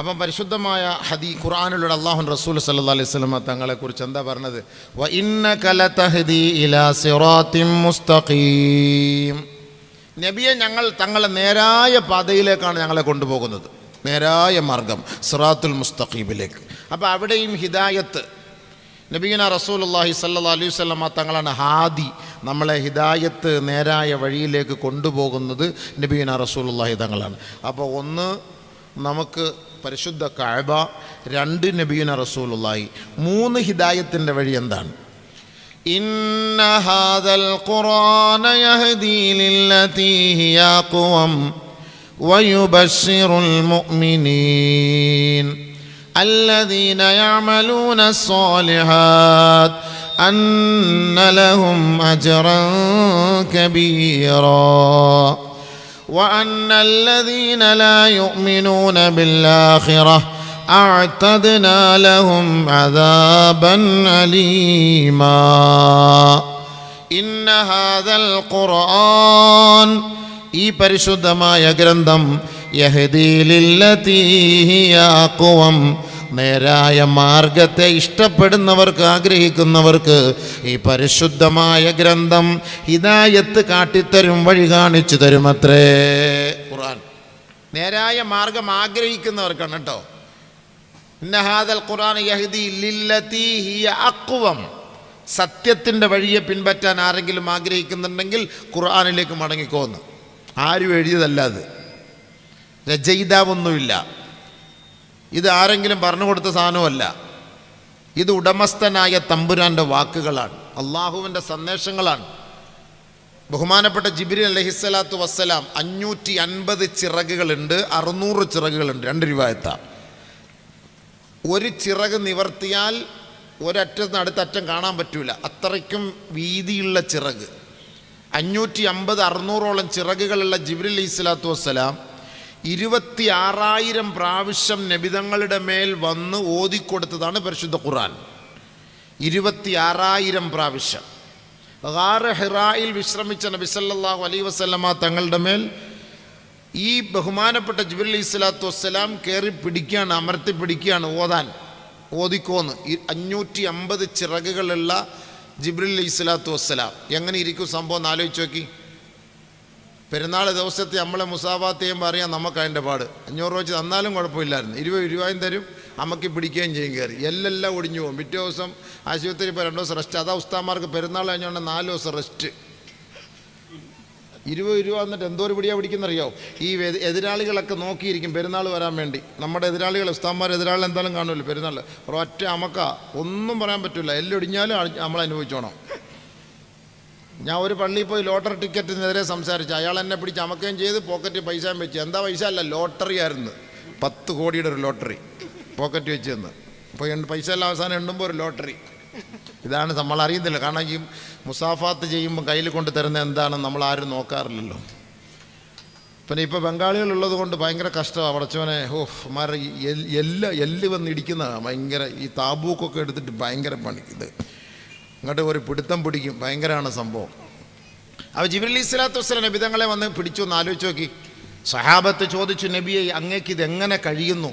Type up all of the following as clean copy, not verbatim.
അപ്പം പരിശുദ്ധമായ ഖുർആനിലൂടെ അല്ലാഹു റസൂൽ സല്ലല്ലാഹു അലൈഹി വസല്ലം തങ്ങളെക്കുറിച്ച് എന്താ പറഞ്ഞത്? വ ഇന്നക ലതഹ്ദി ഇലാ സിറാത്തിൻ മുസ്തഖീം. നബിയെ, ഞങ്ങൾ തങ്ങളെ നേരായ പാതയിലേക്കാണ് ഞങ്ങളെ കൊണ്ടുപോകുന്നത്, നേരായ മാർഗം സിറാത്തുൽ മുസ്തഖീമിലേക്ക്. അപ്പോൾ അവിടെയും ഹിദായത്ത് നബിയുനാ റസൂലുള്ളാഹി സ്വല്ലല്ലാഹു അലൈഹി വസല്ലം തങ്ങളാണ് ഹാദി. നമ്മളെ ഹിദായത്ത് നേരായ വഴിയിലേക്ക് കൊണ്ടുപോകുന്നത് നബിയുനാ റസൂലുള്ളാഹി തങ്ങളാണ്. അപ്പോൾ ഒന്ന് നമുക്ക് പരിശുദ്ധ കഅബ, രണ്ട് നബിയുനാ റസൂലുള്ളാഹി, മൂന്ന് ഹിദായത്തിൻ്റെ വഴി എന്താണ്? ഇന്ന ഹാദൽ ഖുർആന യഹ്ദീ ലില്ലതീ ഹിയ അഖ്വം വയുബശ്ശിറുൽ മുഅ്മിനീൻ الذين يعملون الصالحات أن لهم أجرا كبيرا وأن الذين لا يؤمنون بالآخرة أعتدنا لهم عذابا أليما إن هذا القرآن ഈ പരിശുദ്ധമായ ഗ്രന്ഥം യഹ്ദീ ലില്ലതീ ഹിയ അഖ്വം, നേരായ മാർഗത്തെ ഇഷ്ടപ്പെടുന്നവർക്ക്, ആഗ്രഹിക്കുന്നവർക്ക് ഈ പരിശുദ്ധമായ ഗ്രന്ഥം ഹിദായത്ത് കാട്ടിത്തരും, വഴി കാണിച്ചു തരുമത്രേ. ഖുർആൻ നേരായ മാർഗം ആഗ്രഹിക്കുന്നവർക്കാണ് കേട്ടോ. ഇന്ന ഹാദൽ ഖുർആന യഹ്ദീ ലില്ലതീ ഹിയ അഖ്വം. സത്യത്തിൻ്റെ വഴിയെ പിൻപറ്റാൻ ആരെങ്കിലും ആഗ്രഹിക്കുന്നുണ്ടെങ്കിൽ ഖുർആനിലേക്ക് മടങ്ങിക്കോന്ന്. ആരും എഴുതിയതല്ല, അത് രചയിതാവൊന്നുമില്ല, ഇത് ആരെങ്കിലും പറഞ്ഞു കൊടുത്ത സാധനമല്ല. ഇത് ഉടമസ്ഥനായ തമ്പുരാൻ്റെ വാക്കുകളാണ്, അള്ളാഹുവിൻ്റെ സന്ദേശങ്ങളാണ്. ബഹുമാനപ്പെട്ട ജിബ്രീൽ അലൈഹിസ്സലാത്തു വസ്സലാം 550 ചിറകുകളുണ്ട്, 600 ചിറകുകളുണ്ട്, 2 റിവായത്താണ്. ഒരു ചിറക് നിവർത്തിയാൽ ഒരറ്റത്ത് അടുത്തറ്റം കാണാൻ പറ്റൂല, അത്രയ്ക്കും വീതിയുള്ള ചിറക്. 550, 600ഓളം ചിറകുകളുള്ള ജിബ്രീൽ അലൈഹിസ്സലാത്തു വസ്സലാം 26,000 പ്രാവശ്യം നബിതങ്ങളുടെ മേൽ വന്ന് ഓതിക്കൊടുത്തതാണ് പരിശുദ്ധ ഖുർആൻ. 26,000 പ്രാവശ്യം. ഗാർ ഹിറായിൽ വിശ്രമിച്ച നബി സല്ലല്ലാഹു അലൈഹി വസല്ലമ തങ്ങളുടെ മേൽ ഈ ബഹുമാനപ്പെട്ട ജിബ്രീൽ അലൈഹിസ്സലാത്തു വസ്സലാം കയറി പിടിക്കുകയാണ്, അമർത്തി പിടിക്കുകയാണ്, ഓതിക്കോന്ന്. 550 ചിറകുകളുള്ള ജിബ്രീൽ അലൈഹിസ്സലാത്തു വസ്സലാം എങ്ങനെ ഇരിക്കും സംഭവം എന്ന് ആലോചിച്ച് നോക്കി. പെരുന്നാൾ ദിവസത്തെ നമ്മളെ മുസാഫാത്ത് ചെയ്യുമ്പോൾ അറിയാം നമുക്ക് അതിൻ്റെ പാട്. 500 രൂപ വെച്ച് തന്നാലും കുഴപ്പമില്ലായിരുന്നു, 20 രൂപയും തരും, അമ്മയ്ക്ക് പിടിക്കുകയും ചെയ്യും. കയറി എല്ലാം ഒടിഞ്ഞു പോകും. പിറ്റേ ദിവസം ആശുപത്രി ഇപ്പോൾ 2 ദിവസം റെസ്റ്റ്. അതാ ഉസ്താമാർക്ക് പെരുന്നാൾ കഴിഞ്ഞുകൊണ്ട് 4 ദിവസം റെസ്റ്റ്. 20 രൂപ എന്നിട്ട് എന്തോരം പിടിയാണ് പിടിക്കുന്നറിയോ? ഈ എതിരാളികളൊക്കെ നോക്കിയിരിക്കും പെരുന്നാൾ വരാൻ വേണ്ടി. നമ്മുടെ എതിരാളികൾ, ഉസ്താന്മാർ എതിരാളികൾ എന്തായാലും കാണുമല്ലോ പെരുന്നാൾ. ഒരൊറ്റ അമക്ക ഒന്നും പറയാൻ പറ്റില്ല, എല്ലാം ഒടിഞ്ഞാലും നമ്മൾ അനുഭവിച്ചോണം. ഞാൻ ഒരു പള്ളിയിൽ പോയി ലോട്ടറി ടിക്കറ്റിനെതിരെ സംസാരിച്ചു. അയാൾ എന്നെ പിടിച്ച് അമക്കുകയും ചെയ്ത് പോക്കറ്റിൽ പൈസയും വെച്ച്. എന്താ പൈസ അല്ല, ലോട്ടറി ആയിരുന്നു. 10 കോടിയുടെ ഒരു ലോട്ടറി പോക്കറ്റ് വെച്ച് തന്ന്. അപ്പോൾ പൈസ എല്ലാം അവസാനം എണ്ണുമ്പോൾ ഒരു ലോട്ടറി. ഇതാണ് നമ്മൾ അറിയുന്നില്ല. കാരണം ഈ മുസാഫാത്ത് ചെയ്യുമ്പോൾ കയ്യിൽ കൊണ്ട് തരുന്ന എന്താണെന്ന് നമ്മൾ ആരും നോക്കാറില്ലല്ലോ. പിന്നെ ഇപ്പോൾ ബംഗാളികളുള്ളത് കൊണ്ട് ഭയങ്കര കഷ്ടമാണ്. പടച്ചവനെ, മാറി എല്ല് വന്ന് ഇടിക്കുന്നതാണ് ഭയങ്കര. ഈ താബൂക്കൊക്കെ എടുത്തിട്ട് ഭയങ്കര പണി. ഇത് ഇങ്ങോട്ട് ഒരു പിടുത്തം പിടിക്കും, ഭയങ്കരമാണ് സംഭവം. അപ്പോൾ ജിബ്രീൽ അലൈഹിസ്സലാത്തു വസ്സലാം നബി തങ്ങളെ വന്ന് പിടിച്ചു എന്ന് ആലോചിച്ച് നോക്കി. സഹാബത്ത് ചോദിച്ചു, നബിയെ അങ്ങേക്ക് ഇത് എങ്ങനെ കഴിയുന്നു?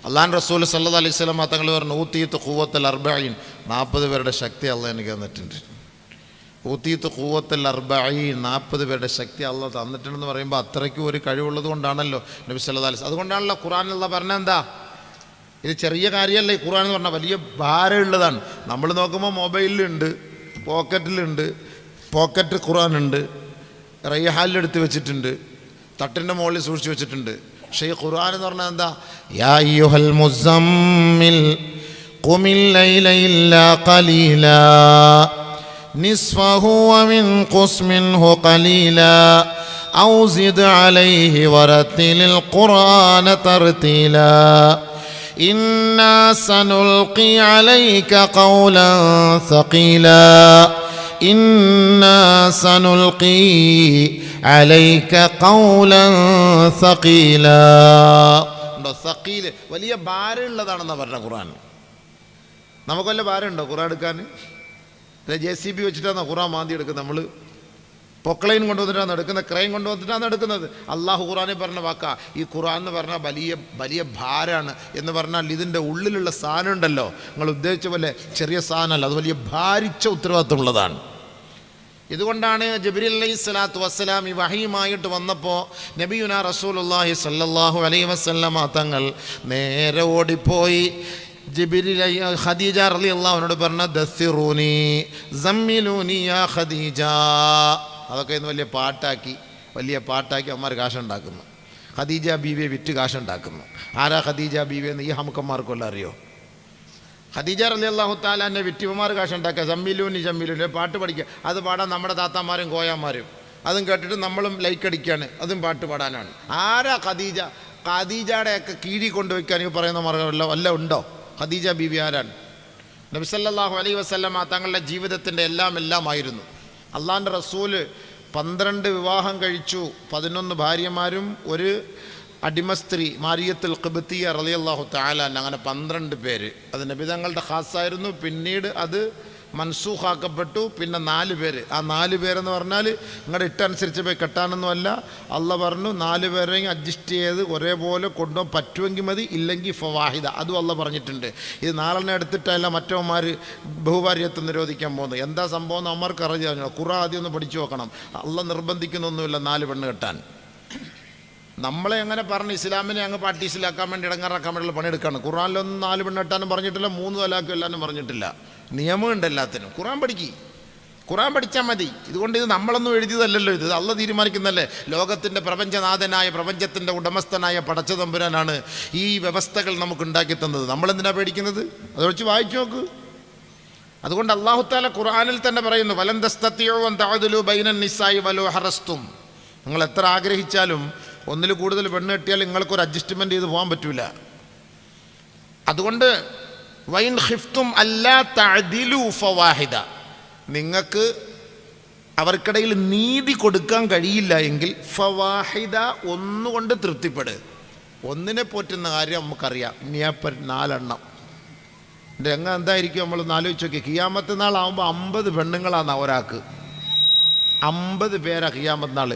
അല്ലാഹു റസൂൽ സല്ലല്ലാഹു അലൈഹി വസല്ലം തങ്ങൾ പറഞ്ഞു, ഊതീതു ഖുവ്വത്തുൽ 40, 40 പേരുടെ ശക്തി അള്ളാഹ് എനിക്ക് തന്നിട്ടുണ്ട്. ഊതീതു ഖുവ്വത്തുൽ 40, 40 പേരുടെ ശക്തി അള്ളാഹ് തന്നിട്ടുണ്ടെന്ന് പറയുമ്പോൾ അത്രയ്ക്കും ഒരു കഴിവുള്ളത് കൊണ്ടാണല്ലോ നബി സല്ലല്ലാഹു അലൈഹി വസല്ലം. അതുകൊണ്ടാണല്ലോ ഖുർആനിലുള്ള പറഞ്ഞ എന്താ, ഇത് ചെറിയ കാര്യമല്ല. ഈ ഖുർആൻ എന്ന് പറഞ്ഞാൽ വലിയ ഭാരമുള്ളതാണ്. നമ്മൾ നോക്കുമ്പോൾ മൊബൈലിലുണ്ട്, പോക്കറ്റിലുണ്ട്, പോക്കറ്റ് ഖുർആനുണ്ട്, റയ്ഹാലിലെടുത്ത് വെച്ചിട്ടുണ്ട്, തട്ടിൻ്റെ മുകളിൽ സൂക്ഷിച്ച് വെച്ചിട്ടുണ്ട്. പക്ഷേ ഈ ഖുർആൻ എന്ന് പറഞ്ഞാൽ എന്താ? യാ അയ്യുഹൽ മുസമ്മിൽ ഖുമിൽ ലൈല ഇല്ലാ ഖലീലാ നിസ്ഫഹു വമിൻഖുസ് മിൻഹു ഖലീലാ ഔ സിദ് അലൈഹി വറത്തിലിൽ ഖുർആന തർതീലാ ഇന്നാ സനുൽഖി അലൈക ഖൗലൻ സഖീലാ ഇന്നാ സനുൽഖി അലൈക ഖൗലൻ സഖീലാ. ഉണ്ടോ? സഖീൽ വലിയ ഭാരമുള്ളതാണെന്നാണ് പറഞ്ഞ ഖുർആൻ. നമുക്ക് വല്ല ഭാരമുണ്ടോ ഖുർആൻ എടുക്കാൻ? JCB വെച്ചിട്ടാണ് ഖുർആൻ മാന്തി എടുക്കുന്നത് നമ്മൾ. പൊക്ലൈൻ കൊണ്ടുവന്നിട്ടാണ് എടുക്കുന്നത്, ക്രൈം കൊണ്ടുവന്നിട്ടാണ് എടുക്കുന്നത്. അള്ളാഹു ഖുറാനിൽ പറഞ്ഞ വാക്കാ. ഈ ഖുറാൻ എന്ന് പറഞ്ഞാൽ വലിയ വലിയ ഭാരമാണ്. എന്ന് പറഞ്ഞാൽ ഇതിൻ്റെ ഉള്ളിലുള്ള സാധനം ഉണ്ടല്ലോ, നിങ്ങൾ ഉദ്ദേശിച്ച പോലെ ചെറിയ സാധനമല്ല, അത് വലിയ ഭാരിച്ച ഉത്തരവാദിത്തമുള്ളതാണ്. ഇതുകൊണ്ടാണ് ജിബ്രീൽ അലൈഹിസ്സലാത്തു വസ്സലാം ഈ വഹയുമായിട്ട് വന്നപ്പോൾ നബിയുനാ റസൂലുള്ളാഹി സ്വല്ലല്ലാഹു അലൈഹി വസല്ലമ തങ്ങൾ നേരെ ഓടിപ്പോയി ഖദീജ റളിയല്ലാഹു അൻഹയോട് പറഞ്ഞ ദസ്സിറൂനി സമ്മിലൂനി യാ ഖദീജ. അതൊക്കെ ഇന്ന് വലിയ പാട്ടാക്കി അമ്മമാർ കാശുണ്ടാക്കുന്നു. ഖദീജ ബീവിയെ വിറ്റ് കാശുണ്ടാക്കുന്നു. ആരാ ഖദീജ ബീവി എന്ന് ഈ ഹമുക്കന്മാർക്കൊല്ലാം അറിയോ? ഖദീജ റളിയല്ലാഹു തആല എന്നെ വിറ്റിവന്മാർ കാശുണ്ടാക്കുക. ജമ്മിലൂനി പാട്ട് പഠിക്കുക. അത് പാടാൻ നമ്മുടെ താത്താമാരും കോയാമാരും അതും കേട്ടിട്ട് നമ്മളും ലൈക്ക് അടിക്കുകയാണ്, അതും പാട്ട് പാടാനാണ്. ആരാ ഖദീജ? ഖദീജയുടെയൊക്കെ കീഴി കൊണ്ടുവയ്ക്കാൻ ഈ പറയുന്ന മാർഗ്ഗമല്ലോ വല്ല ഉണ്ടോ? ഖദീജ ബീവി ആരാണ്? നബി സല്ലല്ലാഹു അലൈഹി വസല്ലമ തങ്ങളുടെ ജീവിതത്തിൻ്റെ എല്ലാമായിരുന്നു. അള്ളാഹിൻ്റെ റസൂല് 12 വിവാഹം കഴിച്ചു, 11 ഭാര്യമാരും ഒരു അടിമ സ്ത്രീ മാരിയത്തുൽ ഖിബ്തിയ റളിയല്ലാഹു തആല, അങ്ങനെ 12 പേര്. അത് നബി തങ്ങളുടെ ഖാസായിരുന്നു. പിന്നീട് അത് മൻസൂഖാക്കപ്പെട്ടു. പിന്നെ 4 പേര്. ആ 4 പേരെന്ന് പറഞ്ഞാൽ നിങ്ങളുടെ ഇട്ടനുസരിച്ച് പോയി കെട്ടാനൊന്നുമല്ല. അള്ളാഹ് പറഞ്ഞു 4 പേരെയും അഡ്ജസ്റ്റ് ചെയ്ത് ഒരേപോലെ കൊണ്ടുപോകാൻ പറ്റുമെങ്കിൽ മതി, ഇല്ലെങ്കിൽ ഫവാഹിദ. അതും അള്ളാഹ് പറഞ്ഞിട്ടുണ്ട്. ഇത് 4 എടുത്തിട്ടല്ല മറ്റവന്മാർ ബഹുഭാര്യത്വം നിരോധിക്കാൻ പോകുന്നത്. എന്താ സംഭവം എന്ന് അമ്മമാർക്ക് അറിയാം. ഖുർആൻ ആദ്യം ഒന്ന് പഠിച്ചു നോക്കണം. അള്ളാഹ് നിർബന്ധിക്കുന്നൊന്നുമില്ല 4 പെണ്ണ് കെട്ടാൻ. നമ്മളെ അങ്ങനെ പറഞ്ഞ് ഇസ്ലാമിനെ അങ്ങ് പാർട്ടീസിലാക്കാൻ വേണ്ടി ഇടങ്ങാറാക്കാൻ വേണ്ടിയുള്ള പണിയെടുക്കുകയാണ്. ഖുർആനിലൊന്നും 4 പെണ്ണ് കെട്ടാനും പറഞ്ഞിട്ടില്ല, 3 തലാഖും എല്ലാനും പറഞ്ഞിട്ടില്ല. നിയമമുണ്ട് എല്ലാത്തിനും. ഖുർആൻ പഠിച്ചാൽ മതി. ഇതുകൊണ്ട് ഇത് നമ്മളൊന്നും എഴുതിയതല്ലല്ലോ, ഇത് അള്ളാഹ് തീരുമാനിക്കുന്നല്ലേ. ലോകത്തിൻ്റെ പ്രപഞ്ചനാഥനായ പ്രപഞ്ചത്തിൻ്റെ ഉടമസ്ഥനായ പടച്ചതമ്പുരാനാണ് ഈ വ്യവസ്ഥകൾ നമുക്ക് ഉണ്ടാക്കി തന്നത്. നമ്മളെന്തിനാണ് പേടിക്കുന്നത്? അത് വെച്ച് വായിച്ചു നോക്ക്. അതുകൊണ്ട് അല്ലാഹു തആല ഖുർആനിൽ തന്നെ പറയുന്നു, വലൻ തസ്തതിഉ അൻ തഅദിലു ബൈനൻ നിസാഇ വലൗ ഹറസ്തും. നിങ്ങൾ എത്ര ആഗ്രഹിച്ചാലും ഒന്നിൽ കൂടുതൽ പെണ്ണ് കെട്ടിയാൽ നിങ്ങൾക്കൊരു അഡ്ജസ്റ്റ്മെൻറ്റ് ചെയ്ത് പോകാൻ പറ്റൂല. അതുകൊണ്ട് വൈൻ ഖിഫ്തും അല്ലാ തഅദിലു ഫവാഹിദ, നിങ്ങൾക്ക് അവർക്കിടയിൽ നീതി കൊടുക്കാൻ കഴിയില്ല എങ്കിൽ ഫവാഹിദ, ഒന്നുകൊണ്ട് തൃപ്തിപ്പെട്. ഒന്നിനെ പോറ്റുന്ന കാര്യം നമുക്കറിയാം. ഇനി 4 എണ്ണം രംഗം എന്തായിരിക്കും നമ്മളൊന്ന് ആലോചിച്ച് നോക്കി. ഖിയാമത്ത് നാളാവുമ്പോൾ 50 പെണ്ണുങ്ങളാണ് ഒരാൾക്ക്. 50 പേരാ ഖിയാമത്ത് നാൾ.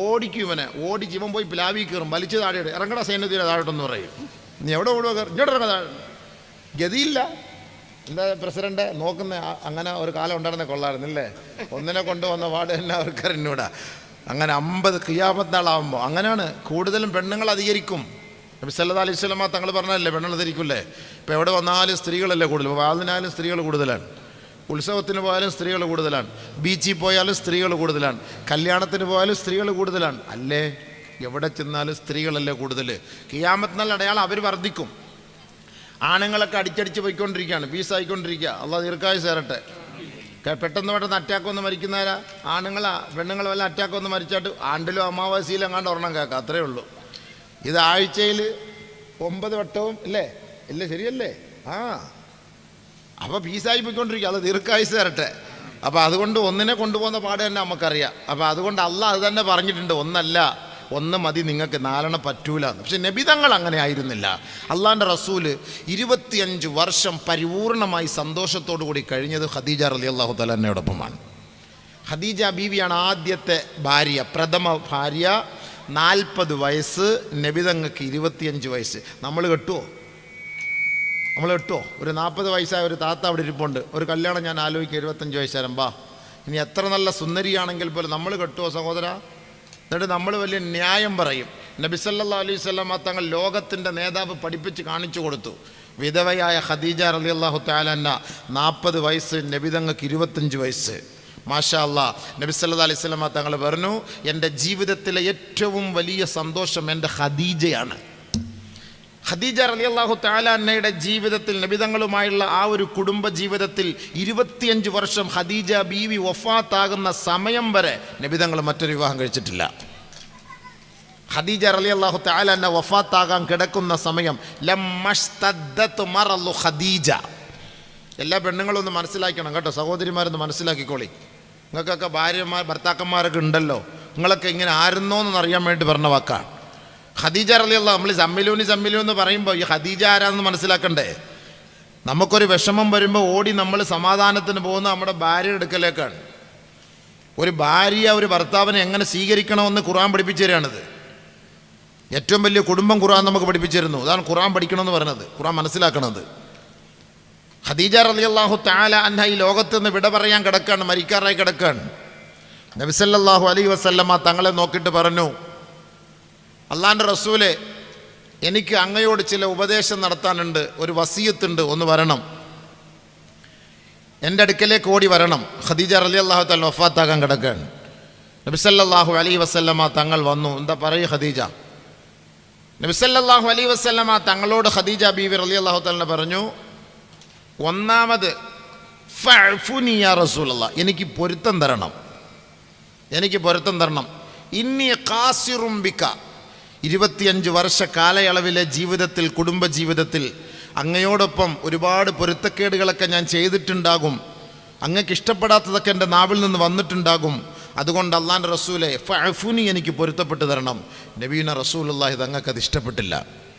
ഓടിക്കും ഓടിച്ച് ഇവൻ പോയി പ്ലാവി കയറും, വലിച്ച് താഴെ ഇറങ്ങട സൈന്യത്തിൻ്റെ താഴോട്ടെന്ന് പറയും. നീ എവിടെ ഓടുക? ഇങ്ങോട്ട് ഇറങ്ങ. താഴെ ഗതിയില്ല. എന്താ പ്രസിഡന്റ് നോക്കുന്ന അങ്ങനെ ഒരു കാലം ഉണ്ടായിരുന്ന കൊള്ളായിരുന്നില്ലേ? ഒന്നിനെ കൊണ്ടുവന്ന വാർഡ് തന്നെ അവർക്കറിഞ്ഞൂടാ. അങ്ങനെ 50 ഖിയാമത്ത് നാളാവുമ്പോൾ അങ്ങനെയാണ്. കൂടുതലും പെണ്ണുങ്ങൾ അധികരിക്കും. നബി സല്ലല്ലാഹു അലൈഹി വസല്ലമ തങ്ങൾ പറഞ്ഞല്ലേ പെണ്ണുങ്ങൾ അധികരിക്കില്ലേ. ഇപ്പോൾ എവിടെ വന്നാലും സ്ത്രീകളല്ലേ കൂടുതൽ. വാതിനാലും സ്ത്രീകൾ കൂടുതലാണ്, ഉത്സവത്തിന് പോയാലും സ്ത്രീകൾ കൂടുതലാണ്, ബീച്ചിൽ പോയാലും സ്ത്രീകൾ കൂടുതലാണ്, കല്യാണത്തിന് പോയാലും സ്ത്രീകൾ കൂടുതലാണ്. അല്ലേ? എവിടെ ചെന്നാലും സ്ത്രീകളല്ലേ കൂടുതൽ. ഖിയാമത്ത് നാൾ അടയാളം അവർ വർദ്ധിക്കും. ആണുങ്ങളൊക്കെ അടിച്ചടിച്ച് പോയിക്കൊണ്ടിരിക്കുകയാണ്, പീസായിക്കൊണ്ടിരിക്കുക. അള്ളാഹ് ദീർഘായുസ്സ് തരട്ടെ. പെട്ടെന്ന് അറ്റാക്ക് വന്ന് മരിക്കുന്നവരാ ആണുങ്ങളാ. പെണ്ണുങ്ങൾ വല്ല അറ്റാക്ക് വന്ന് മരിച്ചാട്ട് ആണ്ടിലോ അമാവാസിയിലും എങ്ങാണ്ട് ഒരെണ്ണം കേൾക്കാം, അത്രയേ ഉള്ളൂ. ഇത് ആഴ്ചയിൽ 9 വട്ടവും ഇല്ലേ? ശരിയല്ലേ? അപ്പോൾ പീസായി പോയിക്കൊണ്ടിരിക്കുക. അത് ദീർഘായുസ്സ് തരട്ടെ. അപ്പോൾ അതുകൊണ്ട് ഒന്നിനെ കൊണ്ടുപോകുന്ന പാട് തന്നെ നമുക്കറിയാം. അപ്പോൾ അതുകൊണ്ട് അള്ളാഹ് അത് തന്നെ പറഞ്ഞിട്ടുണ്ട്, ഒന്ന് മതി നിങ്ങൾക്ക്, 4 പറ്റൂല. പക്ഷെ നബി തങ്ങൾ അങ്ങനെ ആയിരുന്നില്ല. അള്ളാഹിൻ്റെ റസൂല് 25 വർഷം പരിപൂർണമായി സന്തോഷത്തോടു കൂടി കഴിഞ്ഞത് ഖദീജ റളിയല്ലാഹു തആല അൻഹയോടൊപ്പമാണ്. ഖദീജ ബീവിയാണ് ആദ്യത്തെ ഭാര്യ, പ്രഥമ ഭാര്യ. 40 വയസ്സ്, നബി തങ്ങൾക്ക് 25 വയസ്സ്. നമ്മൾ കെട്ടുമോ? ഒരു 40 വയസ്സായ ഒരു താത്ത അവിടെ ഇരിപ്പുണ്ട്. ഒരു കല്യാണം ഞാൻ ആലോചിക്കുക, 25 വയസ്സാരം ബാ. ഇനി എത്ര നല്ല സുന്ദരിയാണെങ്കിൽ പോലും നമ്മൾ കെട്ടുമോ സഹോദര? എന്നിട്ട് നമ്മൾ വലിയ ന്യായം പറയും. നബി സല്ലല്ലാഹു അലൈഹി വസല്ലമ തങ്ങൾ ലോകത്തിൻ്റെ നേതാവ് പഠിപ്പിച്ച് കാണിച്ചു കൊടുത്തു. വിധവയായ ഖദീജ റളിയല്ലാഹു തആല അൻഹ 40 വയസ്സ്, നബി തങ്ങൾക്ക് 25 വയസ്സ്. മാഷാ അല്ലാഹ്. നബി സല്ലല്ലാഹു അലൈഹി വസല്ലമ തങ്ങൾ പറഞ്ഞു, എൻ്റെ ജീവിതത്തിലെ ഏറ്റവും വലിയ സന്തോഷം എൻ്റെ ഖദീജയാണ്. ഖദീജ റളിയല്ലാഹു തആല അൻഹയുടെ ജീവിതത്തിൽ, നബിതങ്ങളുമായുള്ള ആ ഒരു കുടുംബ ജീവിതത്തിൽ 25 വർഷം ഖദീജ ബീവി വഫാത്താകുന്ന സമയം വരെ നബിതങ്ങൾ മറ്റൊരു വിവാഹം കഴിച്ചിട്ടില്ല. ഖദീജ റളിയല്ലാഹു തആല അൻഹ വഫാത്താകാൻ കിടക്കുന്ന സമയം ലമ്മസ്തദ്ദത് മറലു ഖദീജ. എല്ലാ പെണ്ണുങ്ങളും ഒന്ന് മനസ്സിലാക്കണം കേട്ടോ, സഹോദരിമാരൊന്ന് മനസ്സിലാക്കിക്കോളി. നിങ്ങൾക്കൊക്കെ ഭർത്താക്കന്മാരൊക്കെ ഉണ്ടല്ലോ, നിങ്ങളൊക്കെ ഇങ്ങനെ ആയിരുന്നോന്ന് അറിയാൻ വേണ്ടി പറഞ്ഞ വാക്കാണ്. ഖദീജ റളിയല്ലാഹു, നമ്മൾ സമ്മിലൂനി എന്ന് പറയുമ്പോൾ ഈ ഖദീജ ആരാണെന്ന് മനസ്സിലാക്കണ്ടേ. നമുക്കൊരു വിഷമം വരുമ്പോൾ ഓടി നമ്മൾ സമാധാനത്തിന് പോകുന്ന നമ്മുടെ ഭാര്യ അടുക്കലേക്കാണ്. ഒരു ഭാര്യ ഒരു ഭർത്താവിനെ എങ്ങനെ സ്വീകരിക്കണമെന്ന് ഖുർആൻ പഠിപ്പിച്ചു തരികയാണിത്. ഏറ്റവും വലിയ കുടുംബം ഖുർആൻ നമുക്ക് പഠിപ്പിച്ചു തരുന്നു. അതാണ് ഖുർആൻ പഠിക്കണമെന്ന് പറയുന്നത്, ഖുർആൻ മനസ്സിലാക്കണത്. ഖദീജ റളിയല്ലാഹു തആല അൻഹ ഈ ലോകത്ത് നിന്ന് വിട പറയാൻ കിടക്കാണ്, മരിക്കാറായി കിടക്കാണ്. നബി സല്ലല്ലാഹു അലൈഹി വസല്ലമ തങ്ങളെ നോക്കിയിട്ട് പറഞ്ഞു, അള്ളാൻ്റെ റസൂലെ, എനിക്ക് അങ്ങയോട് ചില ഉപദേശം നടത്താനുണ്ട്, ഒരു വസിയത്തുണ്ട്, ഒന്ന് വരണം, എൻ്റെ അടുക്കലേക്ക് ഓടി വരണം. ഖദീജ റളിയല്ലാഹു തആല വഫാത്താകാൻ കിടക്കുകയാണ്. നബി സല്ലല്ലാഹു അലൈഹി വസല്ലമ തങ്ങൾ വന്നു. എന്താ പറയുക ഖദീജ? നബി സല്ലല്ലാഹു അലൈഹി വസല്ലമ തങ്ങളോട് ഖദീജ ബീവി റളിയല്ലാഹു തആല പറഞ്ഞു, ഒന്നാമത് ഫഅഫുനി യാ റസൂലല്ലാഹ്, എനിക്ക് പൊരുത്തം തരണം, എനിക്ക് പൊരുത്തം തരണം. ഇന്നി ഖാസിറും ബിക, 25 വർഷ കാലയളവിലെ ജീവിതത്തിൽ, കുടുംബജീവിതത്തിൽ അങ്ങയോടൊപ്പം ഒരുപാട് പൊരുത്തക്കേടുകളൊക്കെ ഞാൻ ചെയ്തിട്ടുണ്ടാകും, അങ്ങക്ക് ഇഷ്ടപ്പെടാത്തതൊക്കെ എൻ്റെ നാവിൽ നിന്ന് വന്നിട്ടുണ്ടാകും. അതുകൊണ്ട് അള്ളാൻ്റെ റസൂലെ ഫഅഫുനി, എനിക്ക് പൊരുത്തപ്പെട്ട് തരണം. നബീന റസൂലുള്ളാഹി തങ്ങൾക്കത് ഇഷ്ടപ്പെട്ടില്ല.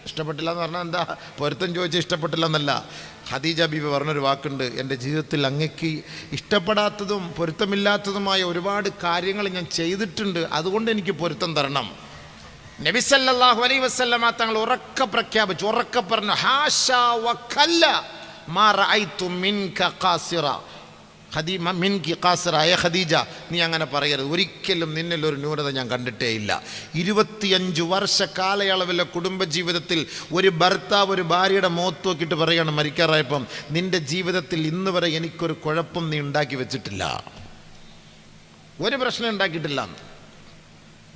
ഇഷ്ടപ്പെട്ടില്ല എന്ന് പറഞ്ഞാൽ എന്താ? പൊരുത്തം ചോദിച്ചാൽ ഇഷ്ടപ്പെട്ടില്ല എന്നല്ല. ഖദീജ ബീബി പറഞ്ഞൊരു വാക്കുണ്ട്, എൻ്റെ ജീവിതത്തിൽ അങ്ങക്ക് ഇഷ്ടപ്പെടാത്തതും പൊരുത്തമില്ലാത്തതുമായ ഒരുപാട് കാര്യങ്ങൾ ഞാൻ ചെയ്തിട്ടുണ്ട്, അതുകൊണ്ട് എനിക്ക് പൊരുത്തം തരണം. നബി സല്ലല്ലാഹു അലൈഹി വസല്ലമ തങ്ങൾ ഉറക്കെ പ്രഖ്യാപിച്ചു, ഉറക്കെ പറഞ്ഞു, ഹാഷാ വകല്ല മാ റഅയ്തു മിൻക ഖാസിറ, മിൻകി ഖാസിറ, ഖദീജ, നീ അങ്ങനെ പറയരുത്, ഒരിക്കലും നിന്നിലൊരു ന്യൂനത ഞാൻ കണ്ടിട്ടേ ഇല്ല. 25 വർഷ കാലയളവിലെ കുടുംബജീവിതത്തിൽ ഒരു ഭർത്താവ് ഒരു ഭാര്യയുടെ മുഖത്ത് നോക്കിയിട്ട് പറയാണ് മരിക്കാറായപ്പം, നിന്റെ ജീവിതത്തിൽ ഇന്ന് വരെ എനിക്കൊരു കുഴപ്പം നീ ഉണ്ടാക്കി വെച്ചിട്ടില്ല, ഒരു പ്രശ്നം ഉണ്ടാക്കിയിട്ടില്ല.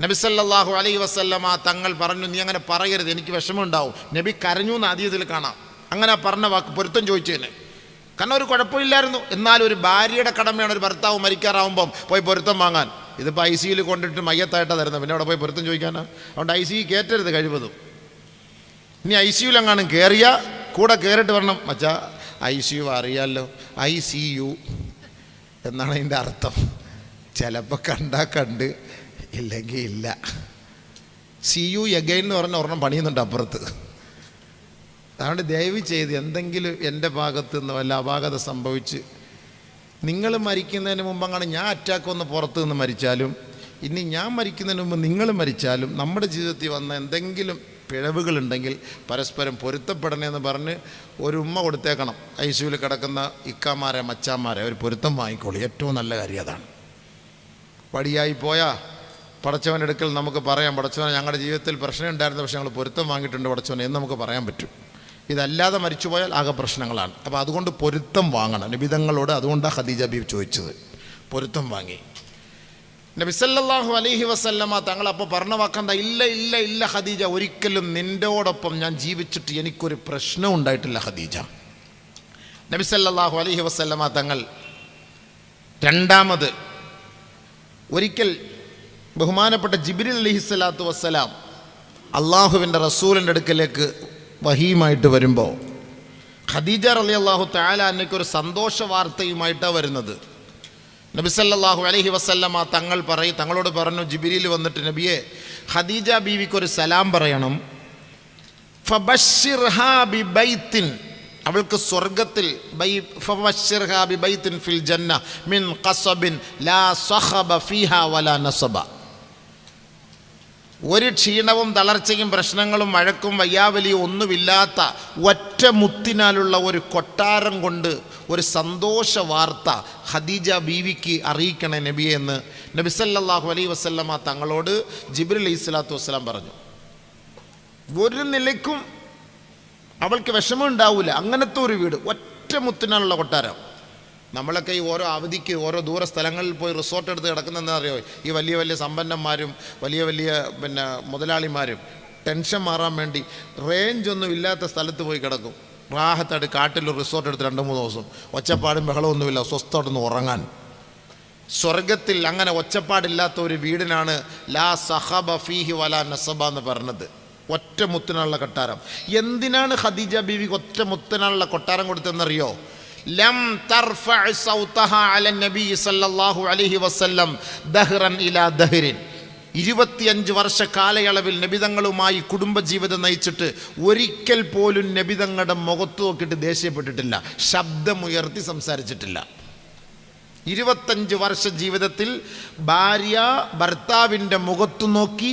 നബി സല്ലല്ലാഹു അലൈഹി വസല്ലമ തങ്ങൾ പറഞ്ഞു, നീ അങ്ങനെ പറയരുത്, എനിക്ക് വിഷമമുണ്ടാവും. നബി കരഞ്ഞു എന്ന് ഹദീസിൽ കാണാം. അങ്ങനെ പറഞ്ഞ വാക്ക് പൊരുത്തം ചോദിച്ചതിന്, കാരണം ഒരു കുഴപ്പമില്ലായിരുന്നു. എന്നാലും ഒരു ഭാര്യയുടെ കടമയാണ് ഒരു ഭർത്താവ് മരിക്കാറാവുമ്പം പോയി പൊരുത്തം വാങ്ങാൻ. ഇതിപ്പോൾ ICUയിൽ കൊണ്ടിട്ട് മയ്യത്തായിട്ടാണ് തരുന്നത്, പിന്നെ അവിടെ പോയി പൊരുത്തം ചോദിക്കാനാ? അതുകൊണ്ട് ICU കയറ്റരുത് കഴിവതും. ഇനി ICUയിൽ എങ്ങാനും കയറിയ കൂടെ കയറിയിട്ട് വരണം, മച്ചാ ICU അറിയാമല്ലോ, ICU എന്നാണ് അതിൻ്റെ അർത്ഥം. ചിലപ്പോൾ കണ്ടാ കണ്ട്, ഇല്ലെങ്കിൽ ഇല്ല. CU എഗൈൻ എന്ന് പറഞ്ഞ ഒരെണ്ണം പണിയുന്നുണ്ട് അപ്പുറത്ത്. അതുകൊണ്ട് ദയവ് ചെയ്ത് എന്തെങ്കിലും എൻ്റെ ഭാഗത്ത് നിന്ന് വല്ല അപാകത സംഭവിച്ച് നിങ്ങൾ മരിക്കുന്നതിന് മുമ്പ് ഞാൻ അറ്റാക്ക് വന്ന് പുറത്ത് നിന്ന് മരിച്ചാലും, ഇനി ഞാൻ മരിക്കുന്നതിന് മുമ്പ് നിങ്ങൾ മരിച്ചാലും, നമ്മുടെ ജീവിതത്തിൽ വന്ന എന്തെങ്കിലും പിഴവുകളുണ്ടെങ്കിൽ പരസ്പരം പൊരുത്തപ്പെടണമെന്ന് പറഞ്ഞ് ഒരു ഉമ്മ കൊടുത്തേക്കണം. ICUയിൽ കിടക്കുന്ന ഇക്കാമാരെ മച്ചാന്മാരെ ഒരു പൊരുത്തം വാങ്ങിക്കോളൂ, ഏറ്റവും നല്ല കാര്യം അതാണ്. വടിയായി പോയാൽ പടച്ചവൻ്റെ അടുക്കൽ നമുക്ക് പറയാം, പടച്ചവനെ ഞങ്ങളുടെ ജീവിതത്തിൽ പ്രശ്നം ഉണ്ടായിരുന്നു, പക്ഷേ ഞങ്ങൾ പൊരുത്തം വാങ്ങിയിട്ടുണ്ട് പടച്ചവനെ എന്ന് നമുക്ക് പറയാൻ പറ്റും. ഇതല്ലാതെ മരിച്ചുപോയാൽ ആകെ പ്രശ്നങ്ങളാണ്. അപ്പോൾ അതുകൊണ്ട് പൊരുത്തം വാങ്ങണം നബിതങ്ങളോട്. അതുകൊണ്ടാണ് ഖദീജ ബീവി ചോദിച്ചത്, പൊരുത്തം വാങ്ങി. നബി സല്ലല്ലാഹു അലൈഹി വസല്ലമ തങ്ങൾ അപ്പോൾ പറഞ്ഞ വാക്കെന്താ? ഇല്ല ഇല്ല ഇല്ല ഖദീജ, ഒരിക്കലും നിൻ്റെയോടൊപ്പം ഞാൻ ജീവിച്ചിട്ട് എനിക്കൊരു പ്രശ്നം ഉണ്ടായിട്ടില്ല ഖദീജ. നബി സല്ലല്ലാഹു അലൈഹി വസല്ലമ തങ്ങൾ രണ്ടാമത് ഒരിക്കൽ ബഹുമാനപ്പെട്ട ജിബ്രീൽ അലൈഹിസ്സലാത്തു വസ്സലാം അള്ളാഹുവിൻ്റെ റസൂലിൻ്റെ അടുക്കലേക്ക് വഹിയുമായിട്ട് വരുമ്പോൾ ഖദീജ റളിയല്ലാഹു തആല അൻഹയ്ക്കൊരു സന്തോഷ വാർത്തയുമായിട്ടാണ് വരുന്നത്. നബി സല്ലല്ലാഹു അലൈഹി വസല്ലമ തങ്ങളോട് പറഞ്ഞു, ജിബ്രീൽ വന്നിട്ട് നബിയെ, ഖദീജ ബീവിക്കൊരു സലാം പറയണം. ഫബശ്ശിർഹാ ബിബൈത്തിൻ, അവൾക്ക് സ്വർഗത്തിൽ ഫബശ്ശിർഹാ ബിബൈത്തിൻ ഫിൽ ജന്ന മിൻ ഖസബിൻ ലാ സഖബ ഫീഹാ വലാ നസബ, ഒരു ക്ഷീണവും തളർച്ചയും പ്രശ്നങ്ങളും വഴക്കും വയ്യാവലിയും ഒന്നുമില്ലാത്ത ഒറ്റ മുത്തിനാലുള്ള ഒരു കൊട്ടാരം കൊണ്ട് ഒരു സന്തോഷ വാർത്ത ഖദീജ ബീവിക്ക് അറിയിക്കണേ നബിയെ എന്ന് നബി സല്ലല്ലാഹു അലൈഹി വസല്ലമ തങ്ങളോട് ജിബ്രീൽ അലൈഹിസ്സലാത്തു വസ്സലാം പറഞ്ഞു. ഒരു നിലയ്ക്കും അവൾക്ക് വിഷമം ഉണ്ടാവില്ല, അങ്ങനത്തെ ഒരു വീട്, ഒറ്റ മുത്തിനാലുള്ള കൊട്ടാരം. നമ്മളൊക്കെ ഈ ഓരോ അവധിക്ക് ഓരോ ദൂര സ്ഥലങ്ങളിൽ പോയി റിസോർട്ട് എടുത്ത് കിടക്കുന്നതെന്ന് അറിയോ? ഈ വലിയ വലിയ സമ്പന്നന്മാരും വലിയ വലിയ മുതലാളിമാരും ടെൻഷൻ മാറാൻ വേണ്ടി റേഞ്ചൊന്നും ഇല്ലാത്ത സ്ഥലത്ത് പോയി കിടക്കും. റാഹത്തായിട്ട് കാട്ടിൽ റിസോർട്ട് എടുത്ത് 2-3 ദിവസം, ഒച്ചപ്പാടും ബഹളമൊന്നുമില്ല, സ്വസ്ഥമായിട്ടൊന്ന് ഉറങ്ങാൻ. സ്വർഗത്തിൽ അങ്ങനെ ഒച്ചപ്പാടില്ലാത്ത ഒരു വീടിനാണ് ലാ സഖബ ഫീഹി വലാ നസബ എന്ന് പറഞ്ഞത്, ഒറ്റ മുത്തിനുള്ള കൊട്ടാരം. എന്തിനാണ് ഖദീജ ബീവി ഒറ്റ മുത്തിനുള്ള കൊട്ടാരം കൊടുത്തതെന്നറിയോ? ലം തർഫഅ സൗതഹാ അല നബി സല്ലല്ലാഹു അലൈഹി വസല്ലം ദഹ്റൻ ഇലാ ദഹ്റിൻ, 25 വർഷ കാലയളവിൽ നബിതങ്ങളുമായി കുടുംബജീവിതം നയിച്ചിട്ട് ഒരിക്കൽ പോലും നബിതങ്ങളുടെ മുഖത്ത് നോക്കിയിട്ട് ദേഷ്യപ്പെട്ടിട്ടില്ല, ശബ്ദമുയർത്തി സംസാരിച്ചിട്ടില്ല. 25 വർഷ ജീവിതത്തിൽ ഭാര്യ ഭർത്താവിൻ്റെ മുഖത്തു നോക്കി